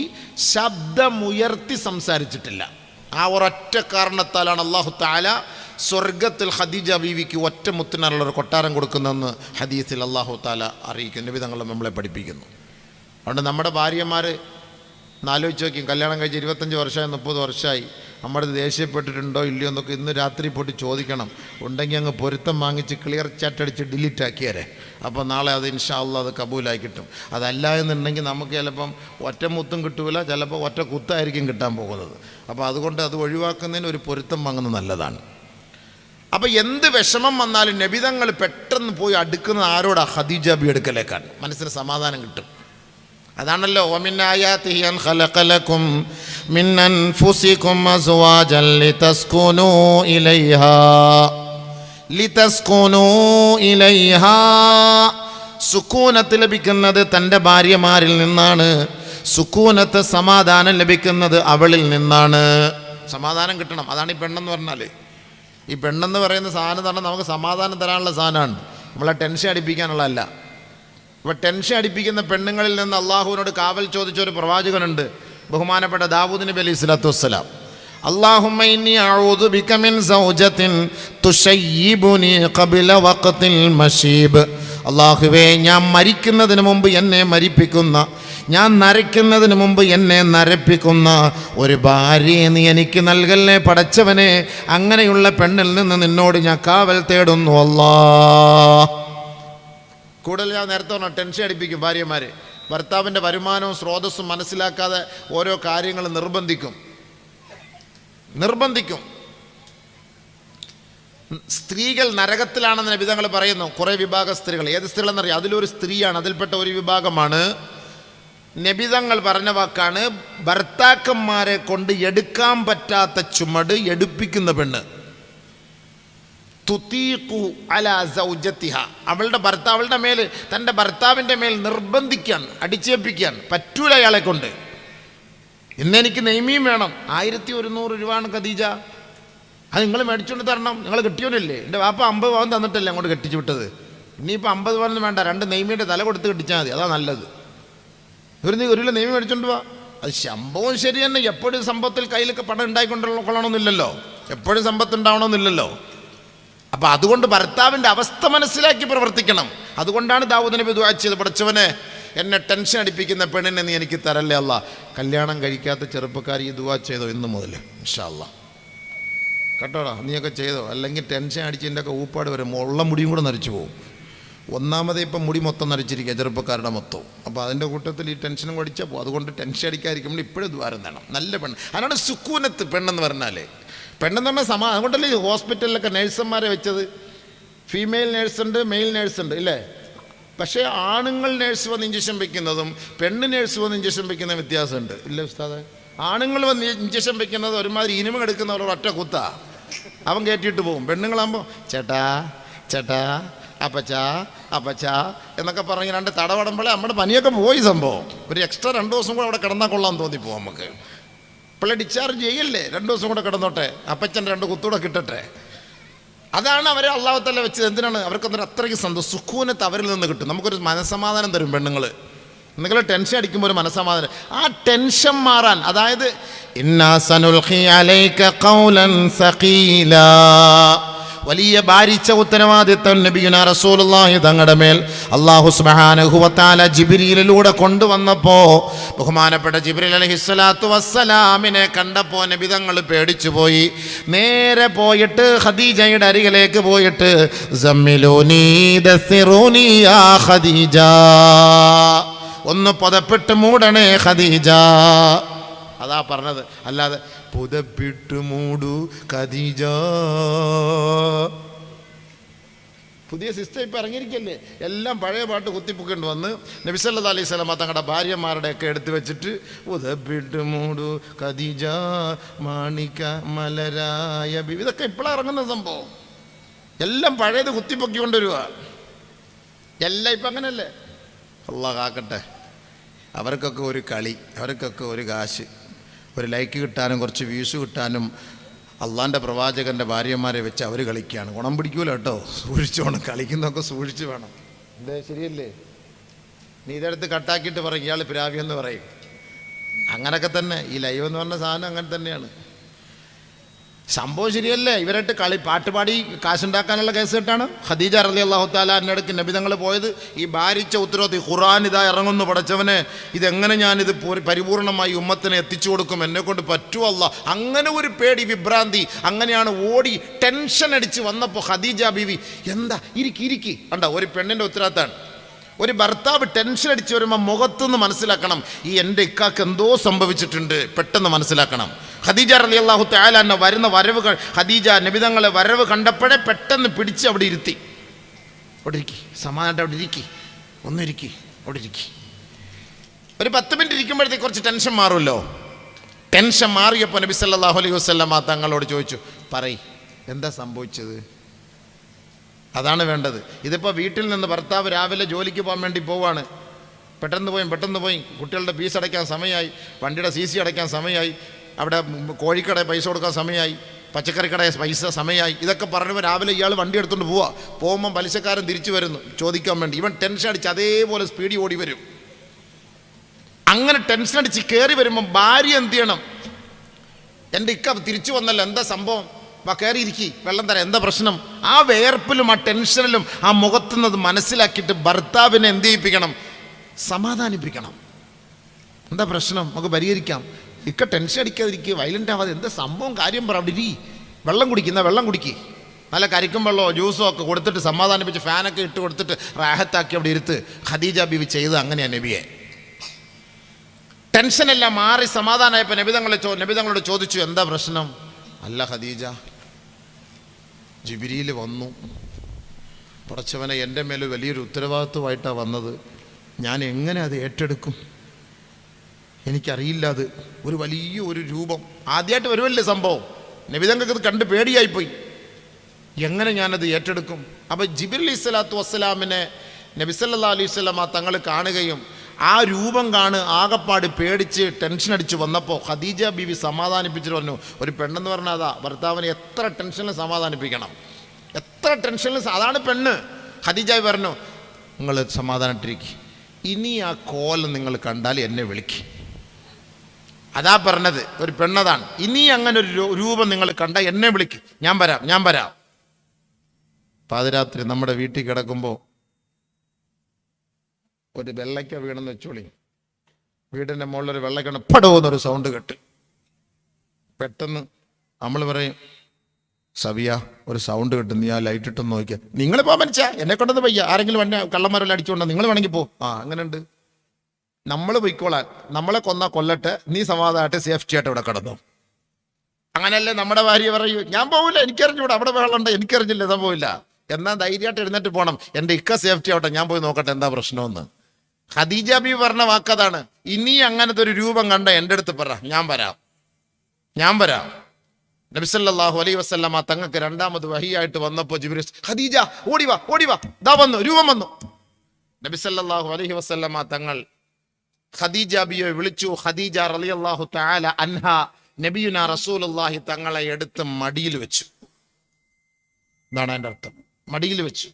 ശബ്ദമുയർത്തി സംസാരിച്ചിട്ടില്ല. ആ ഒരൊറ്റ കാരണത്താലാണ് അല്ലാഹു തആല സ്വർഗത്തിൽ ഖദീജ ബീവിക്ക് ഒറ്റ മുത്തിനുള്ള ഒരു കൊട്ടാരം കൊടുക്കുന്നതെന്ന് ഹദീസിൽ അല്ലാഹു തആല അറിയിക്കുന്നു, നബി തങ്ങൾ നമ്മളെ പഠിപ്പിക്കുന്നു. അതുകൊണ്ട് നമ്മുടെ ഭാര്യമാർ ആലോചിച്ച് നോക്കിയും, കല്യാണം കഴിച്ച് 25 വർഷമായി 30 വർഷമായി, നമ്മുടെ ദേഷ്യപ്പെട്ടിട്ടുണ്ടോ ഇല്ലയോ എന്നൊക്കെ ഇന്ന് രാത്രി പോയിട്ട് ചോദിക്കണം. ഉണ്ടെങ്കിൽ അങ്ങ് പൊരുത്തം വാങ്ങിച്ച് ക്ലിയർ ചാറ്റ് അടിച്ച് ഡിലീറ്റ് ആക്കിയാരെ, അപ്പോൾ നാളെ അത് ഇൻഷാ അല്ലാഹ് അത് കബൂലായി കിട്ടും. അതല്ല എന്നുണ്ടെങ്കിൽ നമുക്ക് ചിലപ്പം ഒറ്റ മുത്തും കിട്ടൂല, ചിലപ്പോൾ ഒറ്റ കുത്തായിരിക്കും കിട്ടാൻ പോകുന്നത്. അപ്പോൾ അതുകൊണ്ട് അത് ഒഴിവാക്കുന്നതിന് ഒരു പൊരുത്തം വാങ്ങുന്നത് നല്ലതാണ്. അപ്പോൾ എന്ത് വിഷമം വന്നാലും നബിതങ്ങൾ പെട്ടെന്ന് പോയി അടുക്കുന്നത് ആരോടാ? ഖദീജ ബി അടുക്കലേക്കാണ്. മനസ്സിന് സമാധാനം കിട്ടും. അതാണല്ലോ വമിൻ ആയാതിഹി അൻ ഖലഖ ലക്കും മിൻ അൻഫുസികും അസ്വാജൻ ലിതസ്കുനൂ ഇലൈഹാ. സുക്കൂനത്ത് ലഭിക്കുന്നത് തൻ്റെ ഭാര്യമാരിൽ നിന്നാണ്. സുക്കൂനത്ത് സമാധാനം ലഭിക്കുന്നത് അവളിൽ നിന്നാണ്. സമാധാനം കിട്ടണം. അതാണ് ഈ പെണ്ണെന്ന് പറഞ്ഞാൽ. ഈ പെണ്ണെന്ന് പറയുന്ന സാധനം തന്നെ നമുക്ക് സമാധാനം തരാനുള്ള സാധനമാണ്, നമ്മളെ ടെൻഷൻ അടിപ്പിക്കാനുള്ളതല്ല. അപ്പോൾ ടെൻഷൻ അടിപ്പിക്കുന്ന പെണ്ണുങ്ങളിൽ നിന്ന് അള്ളാഹുവിനോട് കാവൽ ചോദിച്ച ഒരു പ്രവാചകനുണ്ട്, ബഹുമാനപ്പെട്ട ദാവൂദ് നബി അലൈഹി സ്വലാത്തു വസ്സലാം. അല്ലാഹുമ്മ ഇന്നി അഊദു ബിക മിൻ സൗജത്തിൻ തുശയ്യിബുനി ഖബ്ല വഖ്തിൽ മശീബ്. അല്ലാഹുവേ, ഞാൻ മരിക്കുന്നതിന് മുമ്പ് എന്നെ മരിപ്പിക്കുന്ന, ഞാൻ നരയ്ക്കുന്നതിന് മുമ്പ് എന്നെ നരപ്പിക്കുന്ന ഒരു ഭാര്യയെ നീ എനിക്ക് നൽകല്ലേ പടച്ചവനെ. അങ്ങനെയുള്ള പെണ്ണിൽ നിന്ന് നിന്നോട് ഞാൻ കാവൽ തേടുന്നു അല്ലാഹ്. കൂടുതൽ ഞാൻ നേരത്തെ പറഞ്ഞ ടെൻഷൻ അടിപ്പിക്കും ഭാര്യമാർ. ഭർത്താവിൻ്റെ വരുമാനവും സ്രോതസ്സും മനസ്സിലാക്കാതെ ഓരോ കാര്യങ്ങൾ നിർബന്ധിക്കും. സ്ത്രീകൾ നരകത്തിലാണെന്ന് നബിതങ്ങൾ പറയുന്നു. കുറേ വിഭാഗ സ്ത്രീകൾ. ഏത് സ്ത്രീകളെന്നറിയാം? അതിലൊരു സ്ത്രീയാണ്, അതിൽപ്പെട്ട ഒരു വിഭാഗമാണ്. നബിതങ്ങൾ പറഞ്ഞ വാക്കാണ്, ഭർത്താക്കന്മാരെ കൊണ്ട് എടുക്കാൻ പറ്റാത്ത ചുമട് എടുപ്പിക്കുന്ന പെണ്ണ്. തുതീഖു അലാ സൗജത്തിഹ. അവളുടെ മേൽ, തൻ്റെ ഭർത്താവിൻ്റെ മേൽ നിർബന്ധിക്കാൻ, അടിച്ചേൽപ്പിക്കാൻ പറ്റൂല അയാളെ കൊണ്ട്. ഇന്നെനിക്ക് നെയ്മീൻ വേണം, 1100 രൂപയാണ് ഖദീജ, അത് നിങ്ങൾ മേടിച്ചുകൊണ്ട് തരണം. നിങ്ങൾ കെട്ടിയോനല്ലേ? എൻ്റെ വാപ്പ 50 പവൻ തന്നിട്ടല്ലേ അങ്ങോട്ട് കെട്ടിച്ചു വിട്ടത്. ഇനിയിപ്പോൾ 50 പവനൊന്നും വേണ്ട, 2 നെയ്മീൻ്റെ തല കൊടുത്ത് കെട്ടിച്ചാൽ മതി, അതാ നല്ലത്. ഒരു കിലോ നെയ്മീൻ മേടിച്ചോണ്ട് പോവാ. അത് സംഭവം ശരി തന്നെ. എപ്പോഴും സമ്പത്തിൽ കയ്യിലൊക്കെ പണം ഉണ്ടായിക്കൊള്ളണമെന്നില്ലല്ലോ, എപ്പോഴും സമ്പത്ത് ഉണ്ടാവണമെന്നില്ലല്ലോ. അപ്പം അതുകൊണ്ട് ഭർത്താവിൻ്റെ അവസ്ഥ മനസ്സിലാക്കി പ്രവർത്തിക്കണം. അതുകൊണ്ടാണ് ദാവൂദ് നബി ദുആ ചെയ്ത്, പഠിച്ചവനെ എന്നെ ടെൻഷൻ അടിപ്പിക്കുന്ന പെണ്ണിനെ നീ എനിക്ക് തരല്ലേ അല്ലാ. കല്യാണം കഴിക്കാത്ത ചെറുപ്പക്കാർ ഈ ദുആ ചെയ്തോ ഇന്ന് മുതൽ ഇൻഷാ അല്ലാ. കേട്ടോടാ, നീയൊക്കെ ചെയ്തോ, അല്ലെങ്കിൽ ടെൻഷൻ അടിച്ചതിൻ്റെ ഒക്കെ ഊപ്പാട് വരും, ഉള്ള മുടിയും കൂടെ നരച്ചു പോകും. ഒന്നാമതേ ഇപ്പം മുടി മൊത്തം നരച്ചിരിക്കുക, ചെറുപ്പക്കാരുടെ മൊത്തവും. അപ്പോൾ അതിൻ്റെ കൂട്ടത്തിൽ ഈ ടെൻഷനും അടിച്ചാൽ പോകും. അതുകൊണ്ട് ടെൻഷൻ അടിക്കാതിരിക്കുമ്പോൾ ഇപ്പോഴും ദ്വാരം വേണം. നല്ല പെണ്ണ്, അതിനാണ് സുക്കൂനത്ത് പെണ്ണെന്ന് പറഞ്ഞാൽ. പെണ്ണെന്ന് പറഞ്ഞാൽ അതുകൊണ്ടല്ലേ ഈ ഹോസ്പിറ്റലിലൊക്കെ നേഴ്സന്മാരെ വെച്ചത്. ഫീമെയിൽ നേഴ്സുണ്ട്, മെയിൽ നേഴ്സുണ്ട് ഇല്ലേ? പക്ഷേ ആണുങ്ങൾ നേഴ്സ് വന്ന് ഇഞ്ചക്ഷൻ വയ്ക്കുന്നതും പെണ്ണ് നേഴ്സ് വന്ന് ഇഞ്ചക്ഷൻ വയ്ക്കുന്ന വ്യത്യാസമുണ്ട് ഇല്ലേ ഉസ്താദേ? ആണുങ്ങൾ വന്ന് ഇഞ്ചക്ഷൻ വയ്ക്കുന്നത് ഒരുമാതിരി ഇനിമ എടുക്കുന്നവരോട് ഒറ്റ കുത്താ, അവൻ കയറ്റിയിട്ട് പോകും. പെണ്ണുങ്ങളാകുമ്പോൾ ചേട്ടാ ചേട്ടാ അപ്പച്ചാ അപ്പച്ചാ എന്നൊക്കെ പറഞ്ഞ് 2 തടവടമ്പോഴേ നമ്മുടെ പനിയൊക്കെ പോയി. സംഭവം ഒരു എക്സ്ട്രാ 2 ദിവസം കൂടെ അവിടെ കിടന്നാൽ കൊള്ളാൻ തോന്നിപ്പോവും നമുക്ക്. ഇപ്പോഴേ ഡിസ്ചാർജ് ചെയ്യല്ലേ, 2 ദിവസം കൂടെ കിടന്നോട്ടെ, അപ്പച്ചൻ 2 കുത്തൂടെ കിട്ടട്ടെ. അതാണ് അവരെ അല്ലാഹു തആല വെച്ചത്. എന്തിനാണ്? അവർക്കൊന്നൊരു അത്രയ്ക്ക് സന്തോഷം, സുഖൂനത്ത് അവരിൽ നിന്ന് കിട്ടും. നമുക്കൊരു മനസ്സമാധാനം തരും പെണ്ണുങ്ങൾ. നിങ്ങൾ ടെൻഷൻ അടിക്കുമ്പോൾ ഒരു മനസ്സമാധാനം, ആ ടെൻഷൻ മാറാൻ. അതായത് ഇന്നാ സനുൽഖി അലൈക ഖൗലൻ സഖീലാ, വലിയ ഭാരിച്ച ഉത്തരവാദിത്തം നബിയുനാ റസൂലുള്ളാഹി തങ്ങളുടെ മേൽ അല്ലാഹു സുബ്ഹാനഹു വ തആല ജിബ്രീലിലൂടെ കൊണ്ടുവന്നപ്പോൾ ബഹുമാനപ്പെട്ട ജിബ്രീൽ അലൈഹിസ്സലാത്തു വസ്സലാമിനെ കണ്ടപ്പോൾ നബി തങ്ങൾ പേടിച്ചു പോയി. നേരെ പോയിട്ട് ഖദീജയുടെ അരികിലേക്ക് പോയിട്ട് സമ്മിലൂനി ദസ്സിറൂനി യാ ഖദീജ, ഒന്ന് പുതപ്പിട്ട് മൂടണേ ഖദീജ. അതാ പറഞ്ഞത്, അല്ലാതെ പുതപ്പിട്ട് മൂടു ഖദീജ. പുതിയ സിസ്റ്റം ഇപ്പം ഇറങ്ങിയിരിക്കല്ലേ, എല്ലാം പഴയ പാട്ട് കുത്തിപ്പൊക്കേണ്ടി വന്ന് നബി സല്ലല്ലാഹു അലൈഹി വസല്ലം തങ്ങളുടെ ഭാര്യമാരുടെയൊക്കെ എടുത്ത് വെച്ചിട്ട് പുതപ്പിട്ട് മൂടു ഖദീജ മാണിക്ക മലരായ ബിവി, ഇതൊക്കെ ഇപ്പോഴാണ് ഇറങ്ങുന്ന സംഭവം. എല്ലാം പഴയത് കുത്തിപ്പൊക്കിക്കൊണ്ടുവരിക. എല്ലാം ഇപ്പം അങ്ങനെയല്ലേ. അല്ലാഹ് കാക്കട്ടെ. അവർക്കൊക്കെ ഒരു കളി, അവർക്കൊക്കെ ഒരു കാശ്, ഒരു ലൈക്ക് കിട്ടാനും കുറച്ച് വ്യൂസ് കിട്ടാനും അള്ളാൻ്റെ പ്രവാചകൻ്റെ ഭാര്യമാരെ വെച്ച് അവർ കളിക്കുകയാണ്. ഗുണം പിടിക്കൂല കേട്ടോ, സൂക്ഷിച്ചോണം. കളിക്കുന്നതൊക്കെ സൂക്ഷിച്ച് വേണം. എന്തേ ശരിയല്ലേ? നീ ഇതെടുത്ത് കട്ടാക്കിയിട്ട് പറയും ഇയാൾ പിരാവിയെന്ന് പറയും. അങ്ങനൊക്കെ തന്നെ ഈ ലൈവ് എന്ന് പറഞ്ഞ സാധനം അങ്ങനെ തന്നെയാണ്. സംഭവം ശരിയല്ലേ? ഇവരായിട്ട് പാട്ടുപാടി കാശുണ്ടാക്കാനുള്ള കേസ് കെട്ടാണ്. ഖദീജ റളിയല്ലാഹു തആല അന്നടുക്ക് നബി തങ്ങൾ പോയത് ഈ ഭാരിച്ച ഉത്തരവാദി ഖുർആൻ ഇതാ ഇറങ്ങുന്നു, പടച്ചവനെ ഇതെങ്ങനെ ഞാനിത് പരിപൂർണമായി ഉമ്മത്തിനെ എത്തിച്ചു കൊടുക്കും, എന്നെ കൊണ്ട് പറ്റുമോ അല്ലാ? അങ്ങനെ ഒരു പേടി, വിഭ്രാന്തി. അങ്ങനെയാണ് ഓടി ടെൻഷൻ അടിച്ച് വന്നപ്പോൾ ഖദീജ ബീവി എന്താ ഇരിക്കി കണ്ട, ഒരു പെണ്ണിൻ്റെ ഉത്തരവാദിത്തമാണ്. ഒരു ഭർത്താവ് ടെൻഷൻ അടിച്ച് വരുമ്പോൾ മുഖത്തുനിന്ന് മനസ്സിലാക്കണം ഈ എൻ്റെ ഇക്കാക്ക് എന്തോ സംഭവിച്ചിട്ടുണ്ട്, പെട്ടെന്ന് മനസ്സിലാക്കണം. ഖദീജ റളിയല്ലാഹു തആല അന്ന വരുന്ന വരവ് ഖദീജ നബി തങ്ങളെ വരവ് കണ്ടപ്പോഴേ പെട്ടെന്ന് പിടിച്ച് അവിടെ ഇരുത്തി. അവിടെ ഇരിക്കി, സമാധാനമായിട്ട് അവിടെ ഇരിക്കി, ഒന്നിരിക്കി, അവിടെ ഇരിക്കി. ഒരു 10 മിനിറ്റ് ഇരിക്കുമ്പോഴത്തേക്ക് കുറച്ച് ടെൻഷൻ മാറുമല്ലോ. ടെൻഷൻ മാറിയപ്പോൾ നബി സല്ലല്ലാഹു അലൈഹി വസല്ലമ തങ്ങളോട് ചോദിച്ചു, പറയ് എന്താ സംഭവിച്ചത്? അതാണ് വേണ്ടത്. ഇതിപ്പോൾ വീട്ടിൽ നിന്ന് ഭർത്താവ് രാവിലെ ജോലിക്ക് പോകാൻ വേണ്ടി പോവാണ്. പെട്ടെന്ന് പോയി കുട്ടികളുടെ ഫീസ് അടയ്ക്കാൻ സമയമായി, വണ്ടിയുടെ CC അടയ്ക്കാൻ സമയമായി, അവിടെ കോഴിക്കടയിൽ പൈസ കൊടുക്കാൻ സമയമായി, പച്ചക്കറിക്കടയിൽ പൈസ സമയമായി. ഇതൊക്കെ പറഞ്ഞപ്പോൾ രാവിലെ ഇയാൾ വണ്ടി എടുത്തുകൊണ്ട് പോകുമ്പോൾ പലിശക്കാരൻ തിരിച്ചു വരുന്നു ചോദിക്കാൻ വേണ്ടി. ഇവൻ ടെൻഷൻ അടിച്ച് അതേപോലെ സ്പീഡിൽ ഓടി വരും. അങ്ങനെ ടെൻഷൻ അടിച്ച് കയറി വരുമ്പോൾ ഭാര്യ എന്ത് ചെയ്യണം? എൻ്റെ ഇക്ക തിരിച്ചു വന്നല്ലോ, എന്താ സംഭവം? കയറിയിരിക്കി, വെള്ളം തരാം, എന്താ പ്രശ്നം? ആ വേർപ്പിലും ആ ടെൻഷനിലും ആ മുഖത്തുനിന്നത് മനസ്സിലാക്കിയിട്ട് ഭർത്താവിനെ എന്ത് ചെയ്യിപ്പിക്കണം? സമാധാനിപ്പിക്കണം. എന്താ പ്രശ്നം, നമുക്ക് പരിഹരിക്കാം. ഇക്ക ടെൻഷൻ അടിക്കാതിരിക്കുക, വയലൻ്റ് ആവാതെ, എന്താ സംഭവം, കാര്യം പറ. അവിടെ ഇരി, വെള്ളം കുടിക്കുക, നല്ല കരിക്കും വെള്ളമോ ജ്യൂസോ ഒക്കെ കൊടുത്തിട്ട് സമാധാനിപ്പിച്ച് ഫാനൊക്കെ ഇട്ട് കൊടുത്തിട്ട് റാഹത്താക്കി അവിടെ ഇരുത്ത്. ഖദീജ ബീവി ചെയ്ത് അങ്ങനെയാണ് നബിയെ. ടെൻഷനെല്ലാം മാറി സമാധാനമായപ്പോൾ നബി തങ്ങളോട് ചോദിച്ചു, എന്താ പ്രശ്നം? അല്ല ഖദീജ, ജിബ്രീൽ വന്നു, പടച്ചവനെ എൻ്റെ മേലെ വലിയൊരു ഉത്തരവാദിത്വമായിട്ടാണ് വന്നത്, ഞാൻ എങ്ങനെ അത് ഏറ്റെടുക്കും? എനിക്കറിയില്ല. അത് ഒരു രൂപം ആദ്യമായിട്ട് വരുമല്ലേ സംഭവം. നബി തങ്ങൾക്ക് ഇത് കണ്ട് പേടിയായിപ്പോയി, എങ്ങനെ ഞാനത് ഏറ്റെടുക്കും? അപ്പോൾ ജിബ്രീൽ അലൈഹിസ്സലാത്തു വസ്സലാമിനെ നബി സല്ലല്ലാഹു അലൈഹി വസല്ലമ തങ്ങൾ കാണുകയും ആ രൂപം ആകപ്പാട് പേടിച്ച് ടെൻഷൻ അടിച്ച് വന്നപ്പോൾ ഖദീജ ബീവി സമാധാനിപ്പിച്ചിട്ട് പറഞ്ഞു, ഒരു പെണ്ണെന്ന് പറഞ്ഞാൽ അതാ, ഭർത്താവിനെ എത്ര ടെൻഷനിൽ സമാധാനിപ്പിക്കണം, എത്ര ടെൻഷനിൽ. അതാണ് പെണ്ണ്. ഖദീജ പറഞ്ഞു, നിങ്ങൾ സമാധാനമായിട്ടിരിക്കുക, ഇനി ആ കോലം നിങ്ങൾ കണ്ടാൽ എന്നെ വിളിക്കുക. അതാ പറഞ്ഞത്, ഒരു പെണ്ണതാണ്. ഇനി അങ്ങനെ ഒരു രൂപം നിങ്ങൾ കണ്ടാൽ എന്നെ വിളിക്കുക, ഞാൻ വരാം. പാതിരാത്രി നമ്മുടെ വീട്ടിൽ കിടക്കുമ്പോൾ ഒരു വെള്ളയ്ക്ക വീണെന്ന് വെച്ചോളി, വീടിൻ്റെ മുകളിലൊരു വെള്ളയ്ക്ക പടവുന്നൊരു സൗണ്ട് കേട്ട് പെട്ടെന്ന് നമ്മൾ പറയും, സവിയ ഒരു സൗണ്ട് കിട്ടും, നീ ആ ലൈറ്റ് ഇട്ടൊന്ന് നോക്കിയാൽ. നിങ്ങളിപ്പോൾ മനുഷ്യ എന്നെ കൊണ്ടൊന്ന് വയ്യ, ആരെങ്കിലും വന്നെ കള്ളന്മാരെല്ലാം അടിച്ചുകൊണ്ടോ, നിങ്ങൾ വേണമെങ്കിൽ പോ. അങ്ങനെയുണ്ട്. നമ്മൾ പൊയ്ക്കോളാൻ, നമ്മളെ കൊല്ലട്ടെ, നീ സമാധാനമായിട്ട് സേഫ്റ്റി ആയിട്ട് ഇവിടെ കിടന്നു. അങ്ങനെയല്ലേ നമ്മുടെ ഭാര്യ പറയൂ, ഞാൻ പോവില്ല, എനിക്കറിഞ്ഞൂടെ, അവിടെ വെള്ളമുണ്ട്, എനിക്കറിഞ്ഞില്ല, സംഭവമില്ല. എന്നാൽ ധൈര്യമായിട്ട് എഴുന്നേറ്റ് പോകണം, എൻ്റെ ഇക്ക സേഫ്റ്റി ആവട്ടെ, ഞാൻ പോയി നോക്കട്ടെ എന്താ പ്രശ്നമെന്ന്. ഖദീജ ബീവി പറഞ്ഞ വാക്കതാണ്, ഇനി അങ്ങനത്തെ ഒരു രൂപം കണ്ട എൻ്റെ അടുത്ത് പറ, ഞാൻ വരാം. നബി സല്ലല്ലാഹു അലൈഹി വസല്ലമ തങ്ങൾക്ക് രണ്ടാമത് വഹിയായിട്ട് വന്നപ്പോൾ ജിബ്രീൽ, ഖദീജ ഓടിവാ, ദാ വന്നു, രൂപം വന്നു. നബി സല്ലല്ലാഹു അലൈഹി വസല്ലമ തങ്ങൾ ഖദീജ ബിയെ വിളിച്ചു. ഖദീജ റളിയല്ലാഹു തആല അൻഹ നബിയുനാ റസൂലുള്ളാഹി തങ്ങളെ എടുത്ത് മടിയിൽ വെച്ചു. എന്താണ് അതിൻ്റെ അർത്ഥം? മടിയിൽ വെച്ചു.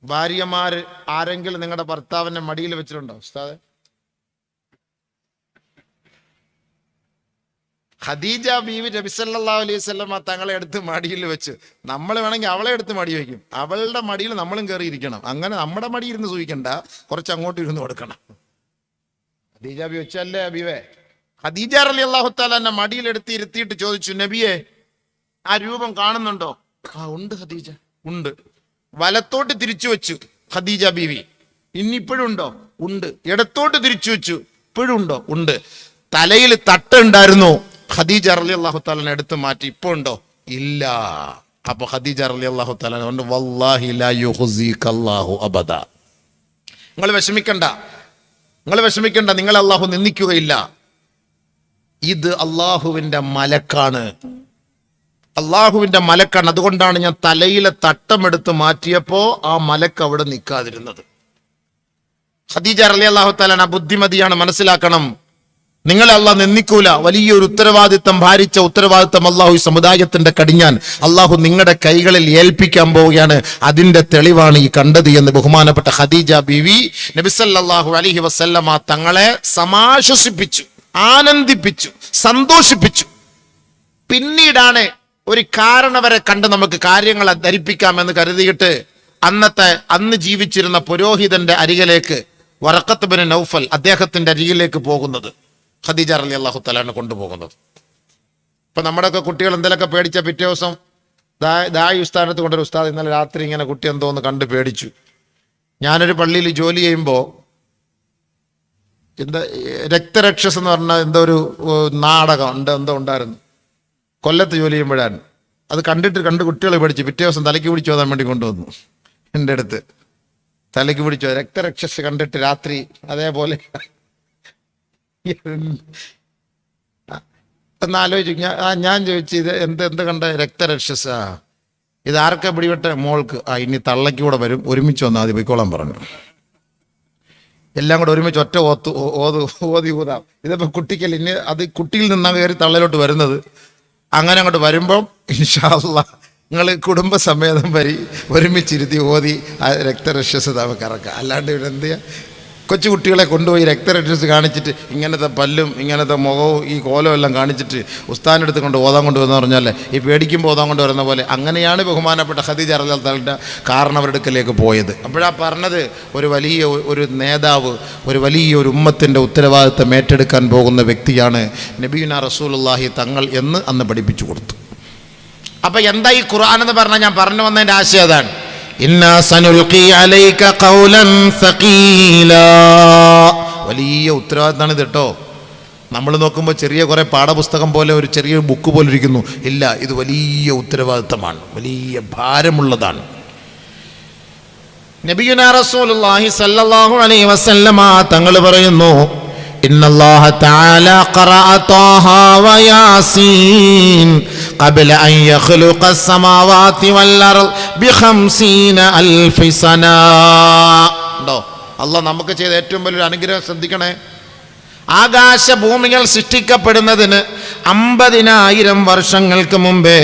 ഭാര്യമാര് ആരെങ്കിലും നിങ്ങളുടെ ഭർത്താവിനെ മടിയിൽ വെച്ചിട്ടുണ്ടോ ഉസ്താദെ? ഖദീജ ബീവി നബി സല്ലല്ലാഹു അലൈഹി വസല്ലമ തങ്ങളെ എടുത്ത് മടിയിൽ വെച്ച്. നമ്മൾ വേണമെങ്കിൽ അവളെ എടുത്ത് മടി വയ്ക്കും, അവളുടെ മടിയിൽ നമ്മളും കയറിയിരിക്കണം. അങ്ങനെ നമ്മുടെ മടി ഇരുന്ന് സൂഹിക്കണ്ട, കുറച്ച് അങ്ങോട്ട് ഇരുന്ന് കൊടുക്കണം. ഖദീജ ബി വെച്ചല്ലേ ബീവേ. ഖദീജ റളിയല്ലാഹു തആല എന്നെ മടിയിൽ എടുത്ത് ഇരുത്തിയിട്ട് ചോദിച്ചു, നബിയെ ആ രൂപം കാണുന്നുണ്ടോ? ഉണ്ട് ഖദീജ, ഉണ്ട്. വലത്തോട്ട് തിരിച്ചു വെച്ചു ഖദീജ ബീവി, ഇന്നിപ്പോഴും ഉണ്ടോ? ഉണ്ട്. ഇടത്തോട്ട് തിരിച്ചു വെച്ചു, ഇപ്പോഴും ഉണ്ടോ? ഉണ്ട്. തലയിൽ തട്ടുണ്ടായിരുന്നു, ഖദീജ റളിയല്ലാഹു തആല എടുത്ത് മാറ്റി, ഇപ്പൊ ഉണ്ടോ? ഇല്ല. അപ്പൊ ഖദീജ റളിയല്ലാഹു തആല പറഞ്ഞു, വല്ലാഹി ലാ യുഖ്സികല്ലാഹു അബദ. നിങ്ങൾ വിഷമിക്കണ്ട, നിങ്ങളെ അല്ലാഹു നിന്ദിക്കുകയില്ല. ഇത് അല്ലാഹുവിന്റെ മലക്കാണ്, അതുകൊണ്ടാണ് ഞാൻ തലയിലെ തട്ടമെടുത്ത് മാറ്റിയപ്പോ ആ മലക്ക് അവിടെ നിൽക്കാതിരുന്നത്. ഖദീജ റളിയല്ലാഹു തആല ബുദ്ധിമതിയാണ്, മനസ്സിലാക്കണം. നിങ്ങളെ അള്ളാഹ് നിന്ദിക്കൂല. വലിയൊരു ഉത്തരവാദിത്തം ഭാരിച്ച ഉത്തരവാദിത്തം അള്ളാഹു ഈ സമുദായത്തിന്റെ കടിഞ്ഞാൻ അള്ളാഹു നിങ്ങളുടെ കൈകളിൽ ഏൽപ്പിക്കാൻ പോവുകയാണ്. അതിന്റെ തെളിവാണ് ഈ കണ്ടത് എന്ന് ബഹുമാനപ്പെട്ട ഖദീജ ബീവി നബി സല്ലല്ലാഹു അലൈഹി വസല്ലമ തങ്ങളെ സമാശ്വസിപ്പിച്ചു, ആനന്ദിപ്പിച്ചു, സന്തോഷിപ്പിച്ചു. പിന്നീടാണ് ഒരു കാരണവരെ കണ്ട് നമുക്ക് കാര്യങ്ങളെ ധരിപ്പിക്കാമെന്ന് കരുതിയിട്ട് അന്ന് ജീവിച്ചിരുന്ന പുരോഹിതന്റെ അരികിലേക്ക് വറഖത്ത് ബിൻ നൗഫൽ അദ്ദേഹത്തിന്റെ അരികിലേക്ക് പോകുന്നത്, ഖദീജ റളിയല്ലാഹു തആലയെ കൊണ്ടുപോകുന്നത്. ഇപ്പൊ നമ്മുടെയൊക്കെ കുട്ടികൾ എന്തെങ്കിലുമൊക്കെ പേടിച്ച പിറ്റേ ദിവസം ദായി ഉസ്താദത്ത് കൊണ്ടൊരു ഉസ്താദ് ഇന്നലെ രാത്രി ഇങ്ങനെ കുട്ടി എന്തോന്ന് കണ്ട് പേടിച്ചു. ഞാനൊരു പള്ളിയിൽ ജോലി ചെയ്യുമ്പോൾ രക്തരക്ഷസ് എന്ന് പറഞ്ഞ എന്തോ ഒരു നാടകം എന്തോ ഉണ്ടായിരുന്നു. കൊല്ലത്ത് ജോലി ചെയ്യുമ്പോഴാണ് അത് കണ്ട് കുട്ടികൾ പേടിച്ചു. പിറ്റേ ദിവസം തലയ്ക്ക് പിടിച്ചു ഓതാൻ വേണ്ടി കൊണ്ടുവന്നു എൻ്റെ അടുത്ത്. തലയ്ക്ക് പിടിച്ചു രക്തരക്ഷസ് കണ്ടിട്ട് രാത്രി അതേപോലെ എന്നാലോചിച്ചു. ഞാൻ ചോദിച്ചു, ഇത് എന്ത് കണ്ട രക്തരക്ഷസാ, ഇത് ആർക്കാ പിടിപെട്ട? മോൾക്ക്. ഇനി തള്ളയ്ക്ക് കൂടെ വരും, ഒരുമിച്ച് വന്നാൽ മതി, പോയിക്കോളാൻ പറഞ്ഞു. എല്ലാം കൂടെ ഒരുമിച്ച് ഒറ്റ ഓതി ഊതാം. ഇതിപ്പോ കുട്ടിക്കൽ ഇനി അത് കുട്ടിയിൽ നിന്നാണ് കയറി തള്ളയിലോട്ട് വരുന്നത്. അങ്ങനെ അങ്ങോട്ട് വരുമ്പം ഇൻഷാ അല്ലാഹ് നിങ്ങൾ കുടുംബസമേതം ഒരുമിച്ചിരുത്തി ഓതി ആ രക്തരക്ഷസ് നമുക്ക് ഇറക്കാം. അല്ലാണ്ട് ഇവിടെ എന്ത് ചെയ്യുക? കൊച്ചു കുട്ടികളെ കൊണ്ടുപോയി രക്തരക്ഷസ് കാണിച്ചിട്ട് ഇങ്ങനത്തെ പല്ലും ഇങ്ങനത്തെ മുഖവും ഈ കോലവും എല്ലാം കാണിച്ചിട്ട് ഉസ്താദിനടുത്ത് കൊണ്ട് ഓതാൻ കൊണ്ടുവന്ന് പറഞ്ഞാൽ ഈ പേടിക്കുമ്പോൾ ഓതാൻ കൊണ്ട് വരുന്ന പോലെ അങ്ങനെയാണ് ബഹുമാനപ്പെട്ട ഖദീജ റളിയല്ലാഹു തആലയുടെ കാരണവരെടുക്കലേക്ക് പോയത്. അപ്പോഴാ പറഞ്ഞത് ഒരു നേതാവ് ഒരു ഉമ്മത്തിൻ്റെ ഉത്തരവാദിത്തം ഏറ്റെടുക്കാൻ പോകുന്ന വ്യക്തിയാണ് നബിയുനാ റസൂലുള്ളാഹി തങ്ങൾ എന്ന് അന്ന് പഠിപ്പിച്ചു കൊടുത്തു. അപ്പൊ എന്താ ഈ ഖുർആൻ എന്ന് പറഞ്ഞാൽ ഞാൻ പറഞ്ഞു വന്നതിന്റെ ആശയം അതാണ്. ഇന്നാ സനുൽഖി അലൈക ഖൗലൻ സഖീലാ. വലിയ ഉത്തരവാദിത്തമാണ് ഇത് കേട്ടോ. നമ്മൾ നോക്കുമ്പോൾ ചെറിയ കുറെ പാഠപുസ്തകം പോലെ ഒരു ചെറിയ ബുക്ക് പോലെ ഇരിക്കുന്നു. ഇല്ല, ഇത് വലിയ ഉത്തരവാദിത്തമാണ്, വലിയ ഭാരമുള്ളതാണ്. നബിയുനാ റസൂലുള്ളാഹി സ്വല്ലല്ലാഹു അലൈഹി വസല്ലമ തങ്ങൾ പറയുന്നു, ഇന്നല്ലാഹ തആല ഖറഅ ത്വാഹ വയാസീൻ ഖബ്ല അൻ യഖ്ലുഖ അസ്സമാവാതി വൽ അർദ് ബി50,000 സന. ഉണ്ടോ? അല്ലാഹ് നമുക്ക് ചെയ്ത ഏറ്റവും വലിയൊരു അനുഗ്രഹം ശ്രദ്ധിക്കണേ. ആകാശഭൂമികൾ സൃഷ്ടിക്കപ്പെടുന്നതിന് 50,000 വർഷങ്ങൾക്ക് മുമ്പേ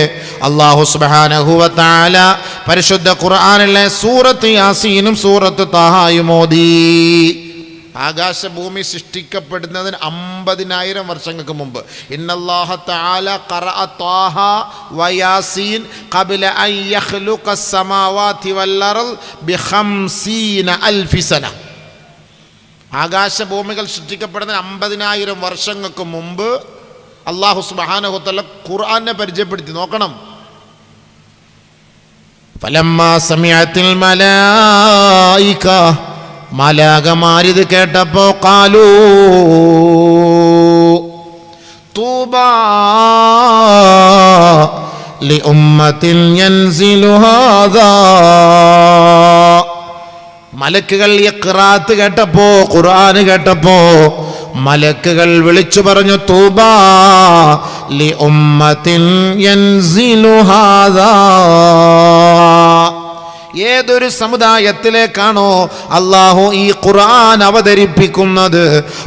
അല്ലാഹു സുബ്ഹാനഹു വ തആല പരിശുദ്ധ ഖുർആനിലെ സൂറത്ത് യാസീനും സൂറത്ത് ത്വാഹയും ഓതി. ആകാശഭൂമി സൃഷ്ടിക്കപ്പെടുന്നതിന് 50,000 വർഷങ്ങൾക്ക് മുമ്പ്. ഇന്നല്ലാഹ തആല ഖറഅ ത്വാഹ വയാസീൻ ഖബ്ല അൻ യഖ്ലുഖ അസ്സമാവാതി വൽ അർദ് ബി50,000 സന. ആകാശഭൂമികൾ സൃഷ്ടിക്കപ്പെടുന്നതിന് 50,000 വർഷങ്ങൾക്ക് മുമ്പ് അല്ലാഹു സുബ്ഹാനഹു വ തആല ഖുർആനെ പരിചയപ്പെടുത്തി. നോക്കണം. ഫലമ്മാ സമിഅത്തിൽ മലായിക, മലാകമാരിത് കേട്ടപ്പോ ഖാലൂ തൂബാ ലി ഉമ്മത്തിൻ യൻസിലു ഹാദാ. മലക്കുകൾ ഖിറാഅത്ത് കേട്ടപ്പോ, ഖുർആൻ കേട്ടപ്പോ മലക്കുകൾ വിളിച്ചു പറഞ്ഞു, തൂബാ ലി ഉമ്മത്തിൻ യൻസിലു ഹാദാ. ഏതൊരു സമുദായത്തിലേക്കാണോ അല്ലാഹു ഈ ഖുർആൻ അവതരിപ്പിക്കുന്നത്,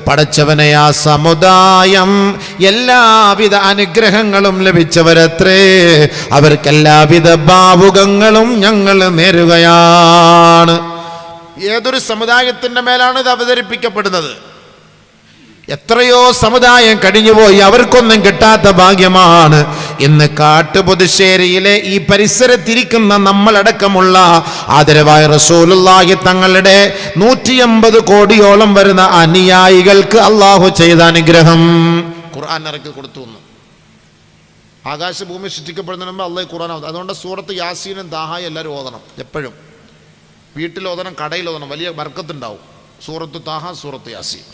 പടച്ചവനെ ആ സമുദായം എല്ലാവിധ അനുഗ്രഹങ്ങളും ലഭിച്ചവരത്രേ. അവർക്കെല്ലാവിധ ഭാവുകങ്ങളും ഞങ്ങൾ നേരുകയാണ്. ഏതൊരു സമുദായത്തിന്റെ മേലാണ് ഇത് അവതരിപ്പിക്കപ്പെടുന്നത്. എത്രയോ സമുദായം കഴിഞ്ഞുപോയി, അവർക്കൊന്നും കിട്ടാത്ത ഭാഗ്യമാണ് ഇന്ന് കാട്ടുപുതുശ്ശേരിയിലെ ഈ പരിസരത്തിരിക്കുന്ന നമ്മളടക്കമുള്ള ആദരവായ റസൂലുള്ളാഹി തങ്ങളുടെ 150 കോടിയോളം വരുന്ന അനുയായികൾക്ക് അള്ളാഹു ചെയ്ത അനുഗ്രഹം. ഖുർആൻ ഇറക്കി കൊടുത്തു. ആകാശഭൂമി സൃഷ്ടിക്കപ്പെടുന്നതിന് മുമ്പ് അള്ളാഹു ഖുർആൻ. അതുകൊണ്ട് സൂറത്ത് യാസീനും താഹായും എല്ലാവരും ഓതണം. എപ്പോഴും വീട്ടിൽ ഓതണം, കടയിൽ ഓതണം, വലിയ ബർക്കത്തുണ്ടാവും. സൂറത്ത് താഹ, സൂറത്ത് യാസീൻ.